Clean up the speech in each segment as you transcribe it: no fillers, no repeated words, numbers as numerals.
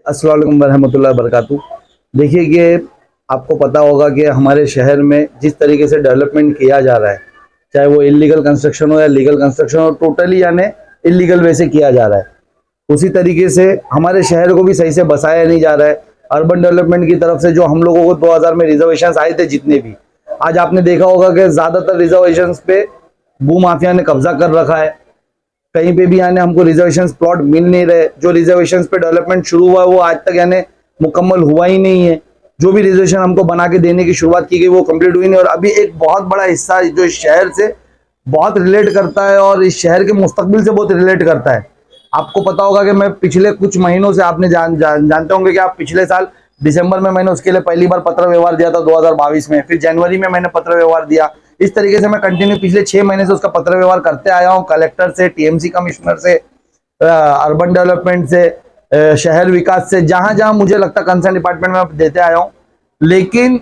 अस्सलाम वालेकुम रहमतुल्लाहि वबरकातुहू। देखिए कि आपको पता होगा कि हमारे शहर में जिस तरीके से डेवलपमेंट किया जा रहा है, चाहे वो इलीगल कंस्ट्रक्शन हो या लीगल कंस्ट्रक्शन हो, टोटली यानी इलीगल वे से किया जा रहा है। उसी तरीके से हमारे शहर को भी सही से बसाया नहीं जा रहा है। अर्बन डेवलपमेंट की तरफ से जो हम लोगों को 2000 में रिजर्वेशन आए थे, जितने भी, आज आपने देखा होगा कि ज़्यादातर रिजर्वेशन पे भू माफिया ने कब्जा कर रखा है। कहीं पे भी यानी हमको रिजर्वेशन प्लॉट मिल नहीं रहे। जो रिजर्वेशन पे डेवलपमेंट शुरू हुआ है वो आज तक यानी मुकम्मल हुआ ही नहीं है। जो भी रिजर्वेशन हमको बना के देने की शुरुआत की गई वो कंप्लीट हुई नहीं। और अभी एक बहुत बड़ा हिस्सा जो इस शहर से बहुत रिलेट करता है और इस शहर के मुस्तकबिल से बहुत रिलेट करता है। आपको पता होगा कि मैं पिछले कुछ महीनों से आपने जानते होंगे कि आप पिछले साल दिसंबर में मैंने उसके लिए पहली बार पत्र व्यवहार दिया था 2022 में, फिर जनवरी में मैंने पत्र व्यवहार दिया। इस तरीके से मैं कंटिन्यू पिछले 6 महीने से उसका पत्र व्यवहार करते आया हूँ, कलेक्टर से, टीएमसी कमिश्नर से, अर्बन डेवलपमेंट से, शहर विकास से, जहां जहां मुझे लगता कंसर्न डिपार्टमेंट में देते आया हूँ। लेकिन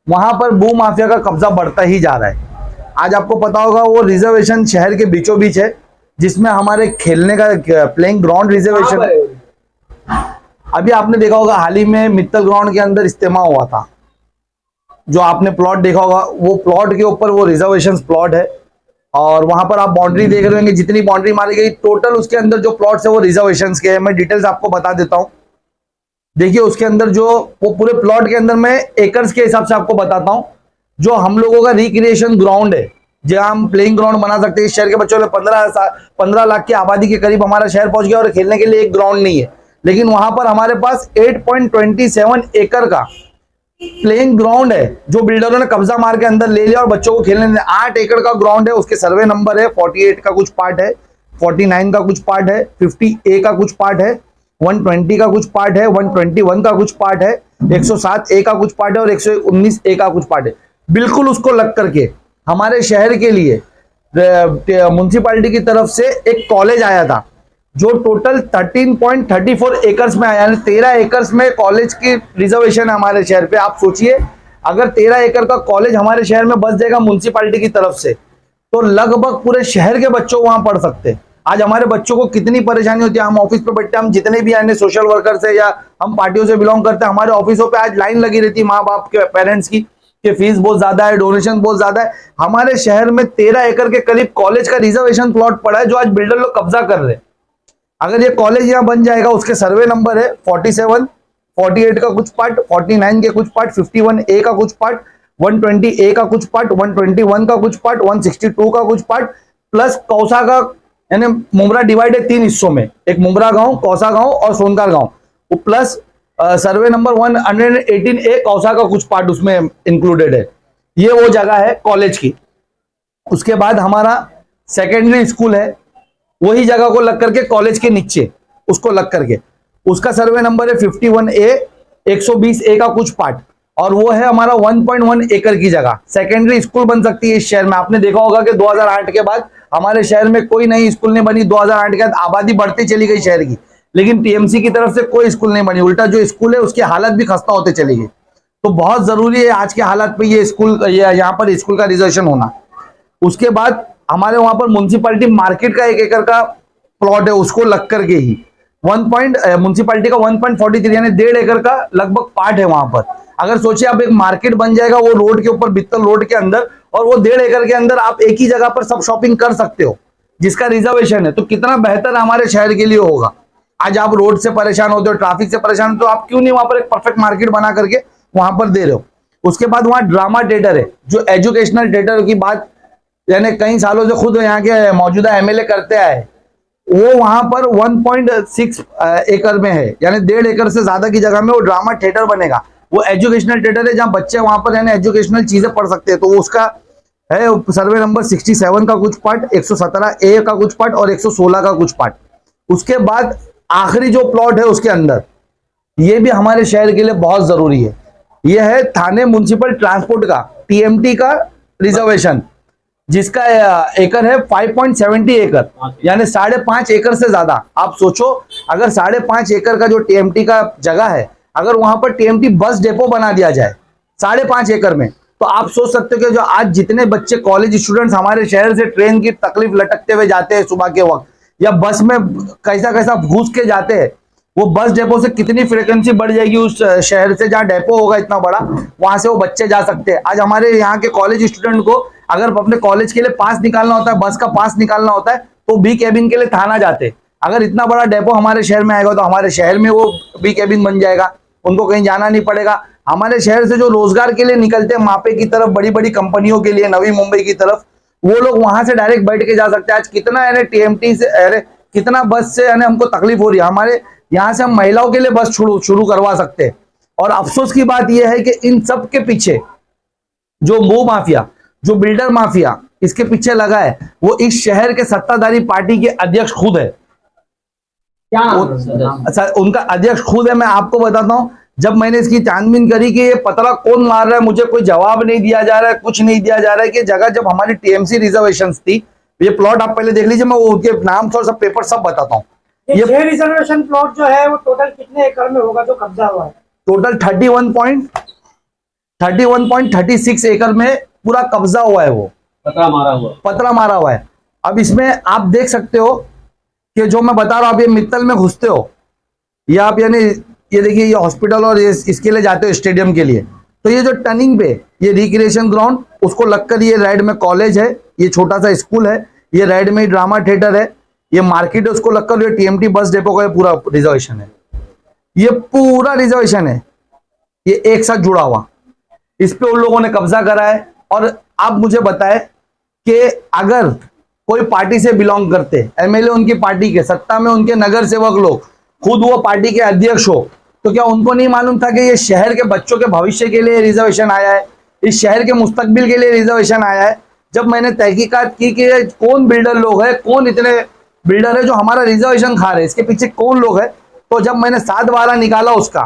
वहां पर भू माफिया का कब्जा बढ़ता ही जा रहा है। आज आपको पता होगा वो रिजर्वेशन शहर के बीचों बीच है, जिसमें हमारे खेलने का प्लेइंग ग्राउंड रिजर्वेशन, अभी आपने देखा होगा हाल ही में मित्तल ग्राउंड के अंदर इस्तेमाल हुआ था, जो आपने प्लॉट देखा होगा, वो प्लॉट के ऊपर वो रिजर्वेशन प्लॉट है। और वहां पर आप बाउंड्री देख रहे होंगे, जितनी बाउंड्री मारी गई टोटल उसके अंदर जो प्लॉट्स है वो रिजर्वेशन के हैं। मैं डिटेल्स आपको बता देता हूं। देखिए उसके अंदर जो वो पूरे प्लॉट के अंदर मैं एकर्स के हिसाब से आपको बताता हूं। जो हम लोगों का रिक्रिएशन ग्राउंड है, जहां हम प्लेइंग ग्राउंड बना सकते हैं। इस शहर के बच्चों ने 15 लाख की आबादी के करीब हमारा शहर पहुंच गया और खेलने के लिए एक ग्राउंड नहीं है। लेकिन वहां पर हमारे पास 8.27 एकड़ का प्लेइंग ग्राउंड है, जो बिल्डरों ने कब्जा मार के अंदर ले लिया और बच्चों को खेलने दिया। 8 एकड़ का ग्राउंड है, उसके सर्वे नंबर है, 48 का कुछ पार्ट है, 49 का कुछ पार्ट है, 50A का कुछ पार्ट है, 120 का कुछ पार्ट है, 121 का कुछ पार्ट है, 107A का कुछ पार्ट है और 119A का कुछ पार्ट है। बिल्कुल उसको लग करके हमारे शहर के लिए म्युनिसिपैलिटी की तरफ से एक कॉलेज आया था, जो टोटल 13.34 एकर्स में आया, यानी 13 एकर्स में कॉलेज की रिजर्वेशन है हमारे शहर पे। आप सोचिए, अगर 13 एकड़ का कॉलेज हमारे शहर में बस जाएगा म्युनिसिपैलिटी की तरफ से, तो लगभग पूरे शहर के बच्चों वहां पढ़ सकते हैं। आज हमारे बच्चों को कितनी परेशानी होती है। हम ऑफिस पे बैठते हैं, हम जितने भी आए सोशल वर्कर से या हम पार्टियों से बिलोंग करते हैं, हमारे ऑफिसों पे आज लाइन लगी रहती है माँ बाप के, पेरेंट्स की, कि फीस बहुत ज्यादा है, डोनेशन बहुत ज्यादा है। हमारे शहर में 13 एकड़ के करीब कॉलेज का रिजर्वेशन प्लॉट पड़ा है, जो आज बिल्डर लोग कब्जा कर रहे हैं। अगर ये कॉलेज यहाँ बन जाएगा, उसके सर्वे नंबर है 47, 48 का कुछ पार्ट, 49 के कुछ पार्ट, 51A का कुछ पार्ट, 120A का कुछ पार्ट, 121 का कुछ पार्ट, 162 का कुछ पार्ट, प्लस कौसा का, यानी मुमरा डिवाइड है 3 हिस्सों में, एक मुमरा गांव, कौसा गांव और सोनकार गांव, plus survey number 118A Kausa का कुछ पार्ट उसमें इंक्लूडेड है। ये वो जगह है कॉलेज की। उसके बाद हमारा सेकेंडरी स्कूल है, वही जगह को लग करके कॉलेज के नीचे उसको लग करके, उसका सर्वे नंबर है 51A, 120A का कुछ पार्ट, और वो है हमारा 1.1 एकड़ की जगह। सेकेंडरी स्कूल बन सकती है इस शहर में। आपने देखा होगा कि 2008 के बाद हमारे शहर में कोई नई स्कूल नहीं बनी। 2008 के बाद आबादी बढ़ती चली गई शहर की, लेकिन टीएमसी की तरफ से कोई स्कूल नहीं बनी। उल्टा जो स्कूल है उसकी हालत भी खस्ता होते चली गई। तो बहुत जरूरी है आज के हालात पे ये स्कूल, यहाँ पर स्कूल का रिजर्वेशन होना। उसके बाद हमारे वहां पर म्युनिसिपैलिटी मार्केट का 1 एकड़ का प्लॉट है, उसको लग करके ही म्युनिसिपैलिटी का 1.43 यानी 1.5 एकड़ का लगभग पार्ट है वहां पर। अगर सोचिए आप एक मार्केट बन जाएगा वो रोड के ऊपर, बित्तल रोड के अंदर, और वो 1.5 एकड़ के अंदर आप एक ही जगह पर सब शॉपिंग कर सकते हो, जिसका रिजर्वेशन है, तो कितना बेहतर हमारे शहर के लिए होगा। आज आप रोड से परेशान होते हो, ट्रैफिक से परेशान होते हो, आप क्यों नहीं वहां पर एक परफेक्ट मार्केट बना करके वहां पर दे रहे हो। उसके बाद वहां ड्रामा थिएटर है, जो एजुकेशनल थिएटर की बात यानी कई सालों से खुद यहाँ के मौजूदा एमएलए करते आए, वो वहां पर 1.6 एकड़ में है, यानी 1.5 एकड़ से ज्यादा की जगह में वो ड्रामा थिएटर बनेगा। वो एजुकेशनल थिएटर है जहाँ बच्चे वहां पर यानी एजुकेशनल चीजें पढ़ सकते हैं। तो उसका है सर्वे नंबर 67 का कुछ पार्ट, 117A का कुछ पार्ट और 116 का कुछ पार्ट। उसके बाद आखिरी जो प्लॉट है उसके अंदर, ये भी हमारे शहर के लिए बहुत जरूरी है। यह है थाने म्युनिसिपल ट्रांसपोर्ट का, टीएमटी का रिजर्वेशन, जिसका एकड़ है 5.70 एकड़, यानी 5.5 एकड़ से ज्यादा। आप सोचो, अगर 5.5 एकड़ का जो टीएमटी का जगह है, अगर वहां पर टीएमटी बस डेपो बना दिया जाए 5.5 एकड़ में, तो आप सोच सकते हो कि जो आज जितने बच्चे कॉलेज स्टूडेंट्स हमारे शहर से ट्रेन की तकलीफ लटकते हुए जाते हैं सुबह के वक्त, या बस में कैसा कैसा घुस के जाते हैं, वो बस डेपो से कितनी फ्रिक्वेंसी बढ़ जाएगी उस शहर से जहाँ डेपो होगा इतना बड़ा, वहां से वो बच्चे जा सकते हैं। आज हमारे यहाँ के कॉलेज स्टूडेंट को अगर अपने कॉलेज के लिए पास निकालना होता है, बस का पास निकालना होता है, तो बी कैबिन के लिए थाना जाते। अगर इतना बड़ा डेपो हमारे शहर में आएगा तो हमारे शहर में वो बी कैबिन बन जाएगा, उनको कहीं जाना नहीं पड़ेगा। हमारे शहर से जो रोजगार के लिए निकलते हैं मापे की तरफ, बड़ी बड़ी कंपनियों के लिए, नवी मुंबई की तरफ, वो लोग वहां से डायरेक्ट बैठ के जा सकते हैं। आज कितना यानी टीएमटी से, अरे कितना बस से यानी हमको तकलीफ हो रही है। हमारे यहाँ से हम महिलाओं के लिए बस शुरू करवा सकते हैं। और अफसोस की बात यह है कि इन सब के पीछे जो भू माफिया, जो बिल्डर माफिया इसके पीछे लगा है, वो इस शहर के सत्ताधारी पार्टी के अध्यक्ष खुद है। क्या अच्छा, उनका अध्यक्ष खुद है। मैं आपको बताता हूं, जब मैंने इसकी छानबीन करी कि ये पतला कौन मार रहा है, मुझे कोई जवाब नहीं दिया जा रहा है, कुछ नहीं दिया जा रहा है। कि जगह जब हमारी टीएमसी रिजर्वेशन थी, ये प्लॉट आप पहले देख लीजिए, मैं वो उनके नाम और सब पेपर सब बताता हूँ। ये रिजर्वेशन प्लॉट जो है वो टोटल कितने एकड़ में होगा जो कब्जा हुआ है? टोटल 31.36 एकड़ में पूरा कब्जा हुआ है। वो पतरा मारा हुआ है। अब इसमें आप देख सकते हो कि जो मैं बता रहा हूं, आप ये मित्तल में घुसते हो, या आप यानी ये देखिए, ये हॉस्पिटल और ये इसके लिए जाते हो स्टेडियम के लिए, तो ये जो टर्निंग पे ये रिक्रिएशन ग्राउंड, उसको लगकर ये राइट में कॉलेज है, ये छोटा सा स्कूल है, ये राइट में ड्रामा थिएटर है, ये मार्केट है, उसको लगकर ये टीएमटी बस डेपो का पूरा रिजर्वेशन है। ये पूरा रिजर्वेशन है, ये एक साथ जुड़ा हुआ। इस पे उन लोगों ने कब्जा करा है। और आप मुझे बताएं कि अगर कोई पार्टी से बिलोंग करते, एमएलए उनकी पार्टी के, सत्ता में उनके नगर सेवक लोग, खुद वो पार्टी के अध्यक्ष हो, तो क्या उनको नहीं मालूम था कि ये शहर के बच्चों के भविष्य के लिए रिजर्वेशन आया है, इस शहर के मुस्तकबिल के लिए रिजर्वेशन आया है? जब मैंने तहकीकात की कि कौन बिल्डर लोग है, कौन इतने बिल्डर है जो हमारा रिजर्वेशन खा रहे हैं, इसके पीछे कौन लोग है, तो जब मैंने 7/12 निकाला उसका,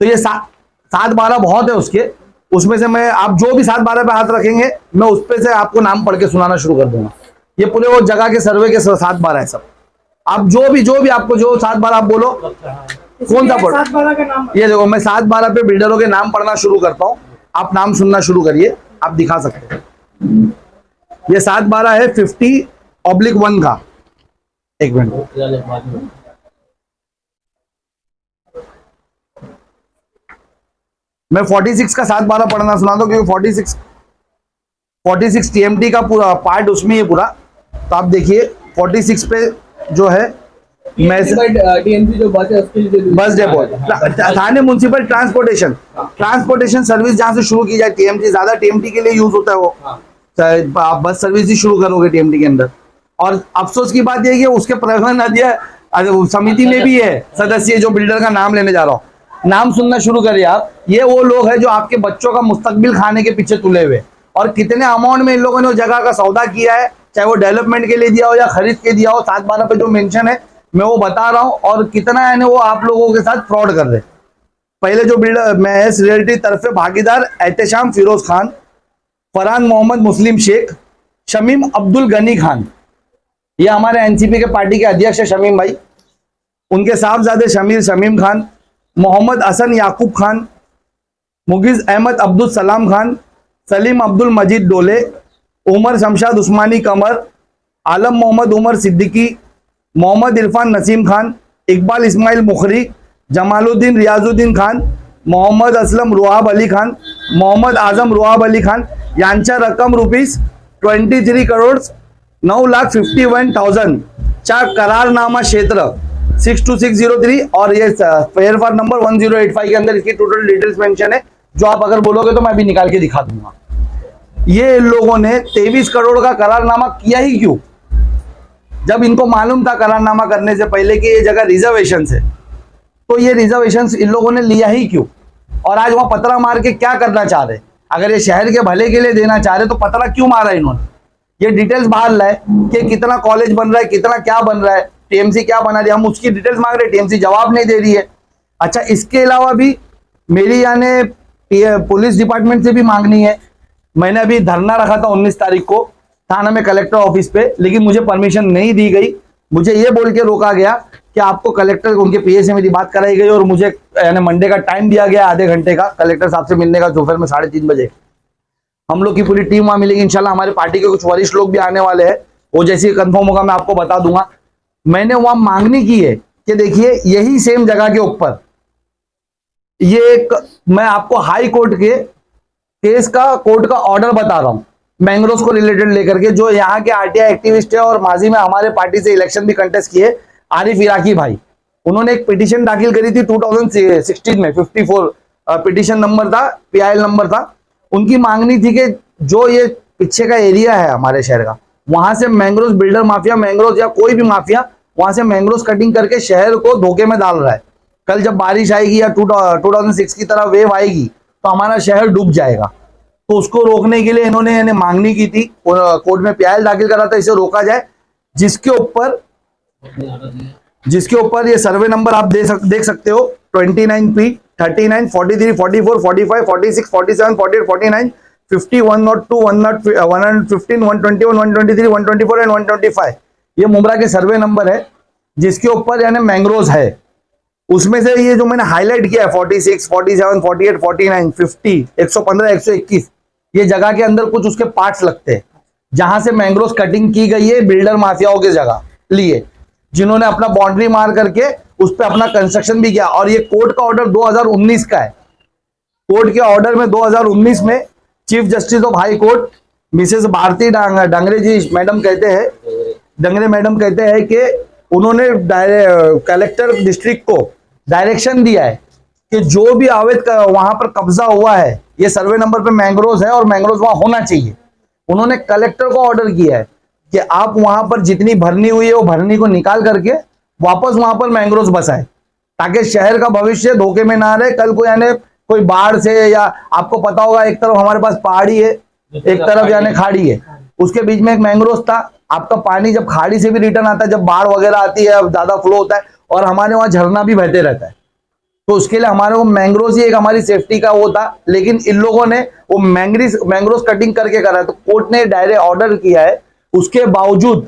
तो ये 7/12 बहुत है उसके, उसमें से मैं, आप जो भी 7/12 पे हाथ रखेंगे, मैं उस पे से आपको नाम पढ़ के सुनाना शुरू कर दूंगा। ये पूरे वो जगह के सर्वे के 7/12 है सब। आप जो भी आपको जो 7/12 आप बोलो, कौन सा पढ़ो? 7/12 का नाम ये देखो, मैं 7/12 पे बिल्डरों के नाम पढ़ना शुरू करता हूँ, आप नाम सुनना शुरू करिए, आप दिखा सकते हैं। ये 7/12 है 50/1 का। एक मिनट, मैं 46 का 7/12 पढ़ना सुना दो, क्योंकि 46 टीएमटी का पूरा पार्ट उसमें ही पूरा। तो आप देखिए 46 पे जो है बस डेपो, थाने म्युनिसिपल ट्रांसपोर्टेशन सर्विस जहां से शुरू की जाए। टीएमटी ज्यादा टीएमटी के लिए यूज होता है वो, आप बस सर्विस ही शुरू करोगे टीएमटी के अंदर। और अफसोस की बात यह है कि उसके प्रबंधन अधिकारी समिति में भी है सदस्य, जो बिल्डर का नाम लेने जा रहा हूँ, नाम सुनना शुरू करिए आप। ये वो लोग हैं जो आपके बच्चों का मुस्तकबिल खाने के पीछे तुले हुए, और कितने अमाउंट में इन लोगों ने उस जगह का सौदा किया है, चाहे वो डेवलपमेंट के लिए दिया हो या खरीद के दिया हो। 7/12 पे जो मेंशन है मैं वो बता रहा हूँ, और कितना है वो आप लोगों के साथ फ्रॉड कर रहे। पहले जो बिल्डर महज रियल्टी तरफे भागीदार एहतेशाम फिरोज खान, फरहान मोहम्मद मुस्लिम शेख, शमीम अब्दुल गनी खान, ये हमारे एनसीपी के पार्टी के अध्यक्ष है शमीम भाई, उनके साहबजादे शमीम खान, मोहम्मद हसन याकूब खान, मुगिज अहमद अब्दुल सलाम खान, सलीम अब्दुल मजीद डोले, उमर शमशाद उस्मानी कमर, आलम मोहम्मद उमर सिद्दीकी, मोहम्मद इरफान नसीम खान, इकबाल इस्माइल मुखरी, जमालुद्दीन रियाजुद्दीन खान, मोहम्मद असलम रुहाब अली खान, मोहम्मद आजम रुहाब अली खान यांच्या रक्कम ₹23,09,51,000 चा करारनामा क्षेत्र 62603 और ये फेरफार नंबर 1085 के अंदर इसकी टोटल डिटेल्स मेंशन है, जो आप अगर बोलोगे तो मैं भी निकाल के दिखा दूंगा। ये लोगों ने 23 करोड़ का करारनामा किया ही क्यों? जब इनको मालूम था करारनामा करने से पहले कि ये जगह रिजर्वेशन है, तो ये रिजर्वेशन इन लोगों ने लिया ही क्यों? और आज वहां पतरा मार के क्या करना चाह रहे? अगर ये शहर के भले के लिए देना चाह रहे तो पतरा क्यों मारा इन्होंने? ये डिटेल्स बाहर लाए कि कितना कॉलेज बन रहा है, कितना क्या बन रहा है, टीएमसी क्या बना रही है, हम उसकी डिटेल्स मांग रहे हैं, टीएमसी जवाब नहीं दे रही है। अच्छा, इसके अलावा भी मेरी यानी पुलिस डिपार्टमेंट से भी मांगनी है। मैंने अभी धरना रखा था 19 तारीख को थाना में कलेक्टर ऑफिस पे, लेकिन मुझे परमिशन नहीं दी गई। मुझे ये बोल के रोका गया कि आपको कलेक्टर, उनके पीए से मेरी बात कराई गई और मुझे यानी मंडे का टाइम दिया गया, आधे घंटे का, कलेक्टर साहब से मिलने का, दोपहर में 3:30 बजे। हम लोग की पूरी टीम वहां मिलेगी इंशाल्लाह। हमारी पार्टी के कुछ वरिष्ठ लोग भी आने वाले हैं, वो जैसे कंफर्म होगा मैं आपको बता दूंगा। मैंने वहां मांगनी की है कि देखिए यही सेम जगह के ऊपर ये एक, मैं आपको हाई कोर्ट के केस का कोर्ट का ऑर्डर बता रहा हूं मैंग्रोव को रिलेटेड लेकर के, जो यहाँ के आरटीआई एक्टिविस्ट है और माजी में हमारे पार्टी से इलेक्शन भी कंटेस्ट किए, आरिफ इराकी भाई। उन्होंने एक पिटीशन दाखिल करी थी 2016 में, 54 पिटीशन नंबर था, PIL नंबर था। उनकी मांगनी थी कि जो ये पीछे का एरिया है हमारे शहर का, वहां से मैंग्रोव बिल्डर माफिया, मैंग्रोव या कोई भी माफिया वहां से मैंग्रोव कटिंग करके शहर को धोखे में डाल रहा है। कल जब बारिश आएगी या 2006 की तरह वेव आएगी तो हमारा शहर डूब जाएगा। तो उसको रोकने के लिए इन्होंने मांगनी की थी, कोर्ट में PIL दाखिल करा था, इसे रोका जाए। जिसके ऊपर ये सर्वे नंबर आप देख सकते हो 29P 39 43 44 45 46 47 48 49 50 102 115 121 123 124 एंड 125 ये मुमरा के सर्वे नंबर है, जिसके ऊपर यानी मैंग्रोव है। उसमें से ये जो मैंने हाईलाइट किया है 46 47 48 49 50 115 121 ये जगह के अंदर कुछ उसके पार्ट्स लगते हैं जहां से मैंग्रोव कटिंग की गई है बिल्डर माफियाओं के जगह लिए, जिन्होंने अपना बाउंड्री मार करके उस पर अपना कंस्ट्रक्शन भी किया। और ये कोर्ट का ऑर्डर 2019 का है। कोर्ट के ऑर्डर में 2019 में chief justice of high court Mrs Bharati Dangre ji madam कहते हैं कि उन्होंने कलेक्टर डिस्ट्रिक्ट को डायरेक्शन दिया है कि जो भी अवैध वहां पर कब्जा हुआ है, ये सर्वे नंबर पे मैंग्रोव है और मैंग्रोव वहां होना चाहिए। उन्होंने कलेक्टर को ऑर्डर किया है कि आप वहां पर जितनी भरनी हुई है वो भरनी को निकाल करके वापस वहां पर मैंग्रोव बसाए, ताकि शहर का भविष्य धोखे में ना रहे। कल को यानी कोई बाढ़ से, या आपको पता होगा एक तरफ हमारे पास पहाड़ी है, एक तरफ यानी खाड़ी है, उसके बीच में एक मैंग्रोव था। आपका पानी जब खाड़ी से भी रिटर्न आता है, जब बाढ़ वगैरह आती है, ज्यादा फ्लो होता है, और हमारे वहां झरना भी बहते रहता है, तो उसके लिए हमारे को मैंग्रोव ही एक हमारी सेफ्टी का वो था। लेकिन इन लोगों ने वो मैंग्रोव कटिंग करके करा, तो कोर्ट ने डायरेक्ट ऑर्डर किया है। उसके बावजूद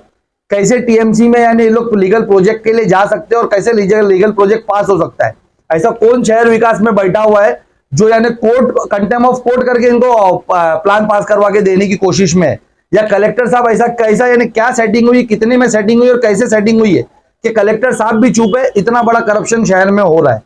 कैसे TMC में यानी ये लोग लीगल प्रोजेक्ट के लिए जा सकते हैं और कैसे लीगल प्रोजेक्ट पास हो सकता है? ऐसा कौन शहर विकास में बैठा हुआ है जो यानी कोर्ट कंटेम्प्ट ऑफ कोर्ट करके इनको प्लान पास करवा के देने की कोशिश में है? या कलेक्टर साहब ऐसा कैसा, यानी क्या सेटिंग हुई, कितने में सेटिंग हुई और कैसे सेटिंग हुई है कि कलेक्टर साहब भी चुप है? इतना बड़ा करप्शन शहर में हो रहा है।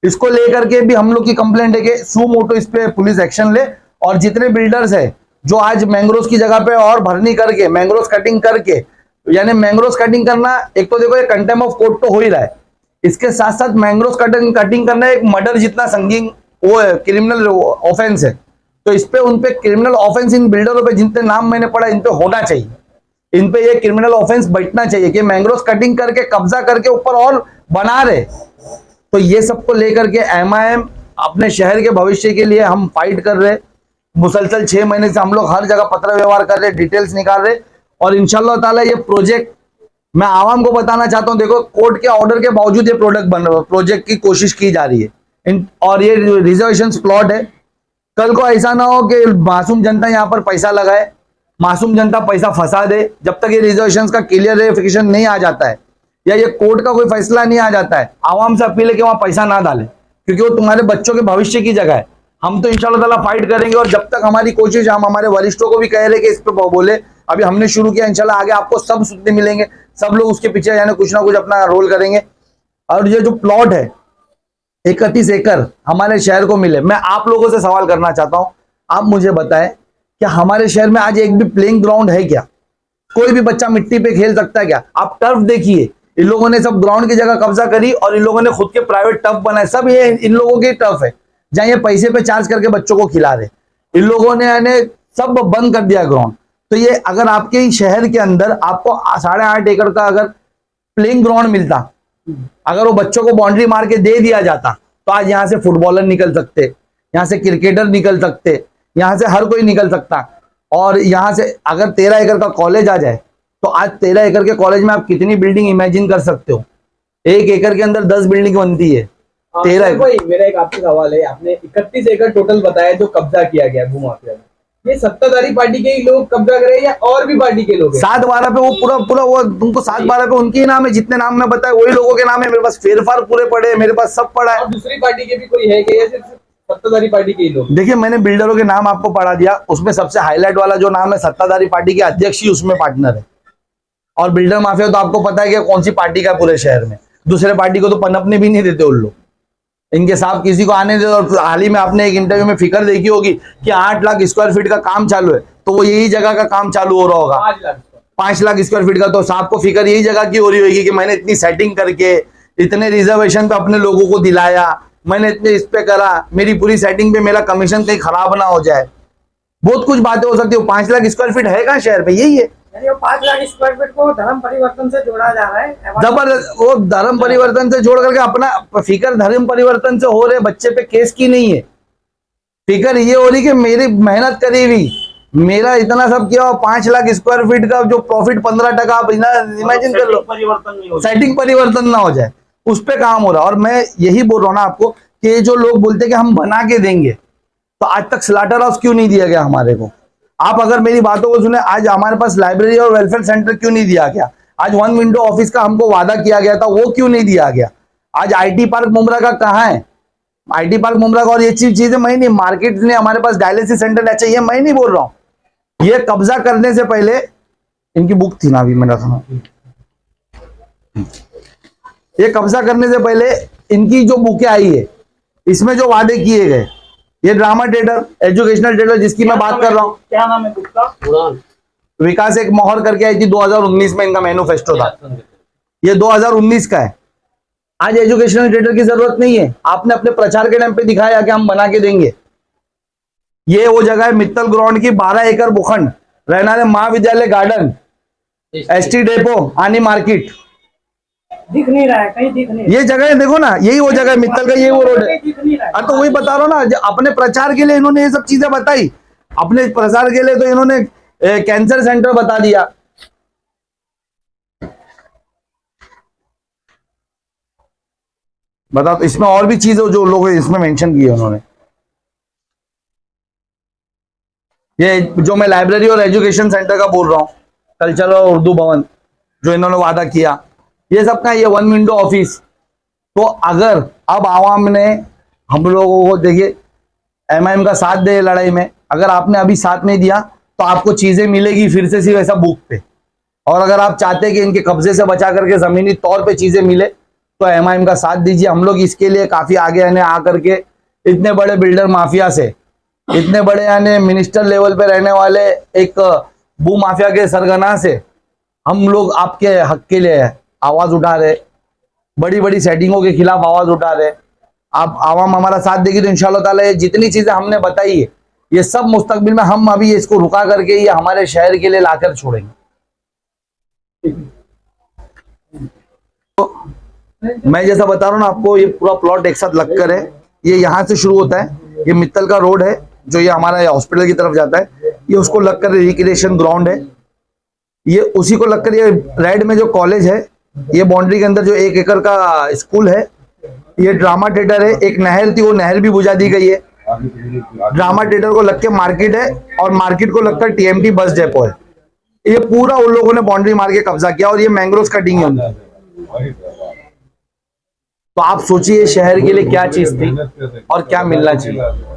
इसको लेकर के भी हम लोग की कंप्लेंट है कि सू मोटो इस पे पुलिस एक्शन ले, और जितने बिल्डर्स है जो आज मैंग्रोव की जगह पे और भरनी करके मैंग्रोव कटिंग करके, यानी मैंग्रोव कटिंग करना, एक तो देखो ये कंटेम्प्ट ऑफ कोर्ट तो हो ही रहा है, इसके साथ साथ मैंग्रोव कटिंग करना एक मर्डर जितना संगीन वो है, क्रिमिनल ऑफेंस है। तो इस पे उन पे क्रिमिनल ऑफेंस इन बिल्डरों पे जितने नाम मैंने पढ़ा इन पे होना चाहिए, इन पे ये क्रिमिनल ऑफेंस बैठना चाहिए कि मैंग्रोव कटिंग करके कब्जा करके ऊपर और बना रहे। तो ये सबको लेकर के MIM अपने शहर के भविष्य के लिए हम फाइट कर रहे, मुसलसल 6 महीने से हम लोग हर जगह पत्र व्यवहार कर रहे, डिटेल्स निकाल रहे, और इंशाल्लाह ताला ये प्रोजेक्ट मैं आवाम को बताना चाहता हूं, देखो कोर्ट के ऑर्डर के बावजूद ये प्रोजेक्ट की कोशिश की जा रही है, और ये रिजर्वेशन प्लॉट है। कल को ऐसा ना हो कि मासूम जनता यहाँ पर पैसा लगाए, मासूम जनता पैसा फंसा दे। जब तक ये रिजर्वेशन का क्लियरिफिकेशन नहीं आ जाता है या ये कोर्ट का कोई फैसला नहीं आ जाता है, आवाम से अपील है कि वहां पैसा ना डाले, क्योंकि वो तुम्हारे बच्चों के भविष्य की जगह है। हम तो इंशाल्लाह ताला फाइट करेंगे, और जब तक हमारी कोशिश, हम हमारे वरिष्ठों को भी कह रहे कि इस पे बोले, अभी हमने शुरू किया, इंशाल्लाह आगे आपको सब सुनने मिलेंगे, सब लोग उसके पीछे यानी कुछ ना कुछ अपना रोल करेंगे। और ये जो प्लॉट है 31 एकड़ हमारे शहर को मिले, मैं आप लोगों से सवाल करना चाहता हूं, आप मुझे बताएं क्या हमारे शहर में आज एक भी प्लेइंग ग्राउंड है क्या? कोई भी बच्चा मिट्टी पे खेल सकता है क्या? आप टर्फ देखिए, इन लोगों ने सब ग्राउंड की जगह कब्जा करी और इन लोगों ने खुद के प्राइवेट टर्फ बनाए, सब ये इन लोगों के टर्फ है जहां ये पैसे पे चार्ज करके बच्चों को खिला रहे। इन लोगों ने यानी सब बंद कर दिया ग्राउंड। तो ये अगर आपके शहर के अंदर आपको 8.5 एकड़ का अगर प्लेइंग ग्राउंड मिलता, अगर वो बच्चों को बाउंड्री मार के दे दिया जाता, तो आज यहाँ से फुटबॉलर निकल सकते, यहाँ से क्रिकेटर निकल सकते, यहाँ से हर कोई निकल सकता। और यहाँ से अगर 13 एकड़ का कॉलेज आ जाए, तो आज 13 एकड़ के कॉलेज में आप कितनी बिल्डिंग इमेजिन कर सकते हो? 1 एकड़ के अंदर 10 बिल्डिंग बनती है। 13 एकड़। मेरा एक आपसे सवाल है, आपने 31 एकड़ टोटल बताया जो कब्जा किया गया भूमाफिया में, ये सत्ताधारी पार्टी के ही लोग कब्जा करे या और भी पार्टी के लोग? 7-12 पे वो पूरा वो तुमको 7-12 पे उनके ही नाम है, जितने नाम मैं बताया वही लोगों के नाम है। मेरे पास फेरफार पूरे पड़े, मेरे पास सब पड़ा है। और दूसरी पार्टी के भी कोई है कि सिर्फ सत्ताधारी पार्टी के ही लोग? देखिए, मैंने बिल्डरों के नाम आपको पढ़ा दिया, उसमें सबसे हाईलाइट वाला जो नाम है सत्ताधारी पार्टी के अध्यक्ष ही उसमें पार्टनर है। और बिल्डर माफिया तो आपको पता है कि कौन सी पार्टी का पूरे शहर में। दूसरे पार्टी को तो पनपने भी नहीं देते उन लोग, इनके साथ किसी को आने दे। और हाल ही में आपने एक इंटरव्यू में फिगर देखी होगी कि 8 लाख स्क्वायर फीट का काम चालू है, तो वो यही जगह का काम चालू हो रहा होगा 5 लाख स्क्वायर फीट का। तो साहब को फिक्र यही जगह की हो रही होगी कि मैंने इतनी सेटिंग करके इतने रिजर्वेशन पे अपने लोगों को दिलाया, मैंने इतने इस पे करा, मेरी पूरी सेटिंग पे मेरा कमीशन कहीं खराब ना हो जाए। बहुत कुछ बातें हो सकती है। 5 लाख स्क्वायर फीट है कहाँ शहर पे, यही है। यानी वो 5 लाख स्क्वायर फीट को धर्म परिवर्तन से जोड़ा जा रहा है। जबरदस्त, वो धर्म परिवर्तन से जोड़ करके अपना फिक्र धर्म परिवर्तन से हो रहे बच्चे पे केस की नहीं है। फिक्र ये हो रही कि मेरी मेहनत करी हुई, मेरा इतना सब किया, 5 लाख स्क्वायर फीट का जो प्रॉफिट 15% आप इमेजिन कर लो, सेटिंग परिवर्तन ना हो जाए, उस पे काम हो रहा है। और मैं यही बोल रहा हूँ ना आपको कि जो लोग बोलते हैं कि हम बना के देंगे, तो आज तक स्लाटर हाउस क्यों नहीं दिया गया हमारे को? आप अगर मेरी बातों को सुने, आज हमारे पास लाइब्रेरी और वेलफेयर सेंटर क्यों नहीं दिया गया? आज 1 विंडो ऑफिस का हमको वादा किया गया था, वो क्यों नहीं दिया गया? आज आईटी पार्क मुमरा का कहाँ है? आईटी पार्क मुमरा का, और ये चीजें मैं नहीं, मार्केट ने हमारे पास डायलिसिस सेंटर चाहिए, मैं नहीं बोल रहा हूं। ये कब्जा करने से पहले, इनकी बुक थी ना अभी मैंने सुना, ये कब्जा करने से पहले इनकी जो बुकें आई है, इसमें जो वादे किए गए, ये ड्रामा थिएटर, एजुकेशनल थिएटर जिसकी मैं बात कर रहा हूँ, क्या नाम है बुक का? विकास एक मोहर करके आई थी 2019 में, इनका मैनिफेस्टो था, ये 2019 का है। आज एजुकेशनल थिएटर की जरूरत नहीं है, आपने अपने प्रचार के टाइम पे दिखाया कि हम बना के देंगे। ये वो जगह है मित्तल ग्राउंड की, 12 एकड़ भूखंड, रहना महाविद्यालय गार्डन, एसटी डेपो, आनी मार्केट, दिख नहीं रहा है, कहीं दिख नहीं रहा ये जगह है, देखो ना, यही वो जगह है मित्तल का, यही वो रोड है। दिख नहीं रहा है। तो वही बता रहा हूँ ना, अपने प्रचार के लिए इन्होंने ये सब चीजें बताई, अपने प्रचार के लिए तो इन्होंने कैंसर सेंटर बता दिया। बताओ, तो इसमें और भी चीजें जो लोग इसमें मेंशन की है उन्होंने। ये जो मैं लाइब्रेरी और एजुकेशन सेंटर का बोल रहा हूँ, कल्चरल और उर्दू भवन जो इन्होंने वादा किया, ये सब का, ये 1 विंडो ऑफिस। तो अगर अब आवाम ने हम लोगों को, देखिए एमआईएम का साथ दे लड़ाई में, अगर आपने अभी साथ नहीं दिया तो आपको चीजें मिलेगी फिर से सिर्फ ऐसा बुक पे। और अगर आप चाहते हैं कि इनके कब्जे से बचा करके जमीनी तौर पे चीजें मिले, तो एमआईएम का साथ दीजिए। हम लोग इसके लिए काफी आगे आने आ करके, इतने बड़े बिल्डर माफिया से, इतने बड़े यानी मिनिस्टर लेवल पे रहने वाले एक भू माफिया के सरगना से हम लोग आपके हक के लिए आवाज उठा रहे, बड़ी बड़ी सेटिंगों के खिलाफ आवाज उठा रहे। आप आवाम हमारा साथ देगी तो इंशाल्लाह ताला ये जितनी चीजें हमने बताई है, ये सब मुस्तकबिल में हम अभी इसको रुका करके ये हमारे शहर के लिए लाकर छोड़ेंगे। तो मैं जैसा बता रहा हूँ ना आपको, ये पूरा प्लॉट एक साथ लगकर है। ये यहाँ से शुरू होता है, ये मित्तल का रोड है जो ये हमारा हॉस्पिटल की तरफ जाता है, ये उसको लगकर रिक्रिएशन ग्राउंड है। ये उसी को लगकर ये रेड में जो कॉलेज है, ये बाउंड्री के अंदर जो 1 एकड़ का स्कूल है, ये ड्रामा थिएटर है। एक नहर थी, वो नहर भी बुझा दी गई है। ड्रामा थिएटर को लग के मार्केट है, और मार्केट को लगकर टीएमटी बस डेपो है। ये पूरा उन लोगों ने बाउंड्री मार के कब्जा किया, और ये मैंग्रोव कटिंग है उनकी। तो आप सोचिए शहर के लिए क्या चीज थी और क्या मिलना चाहिए।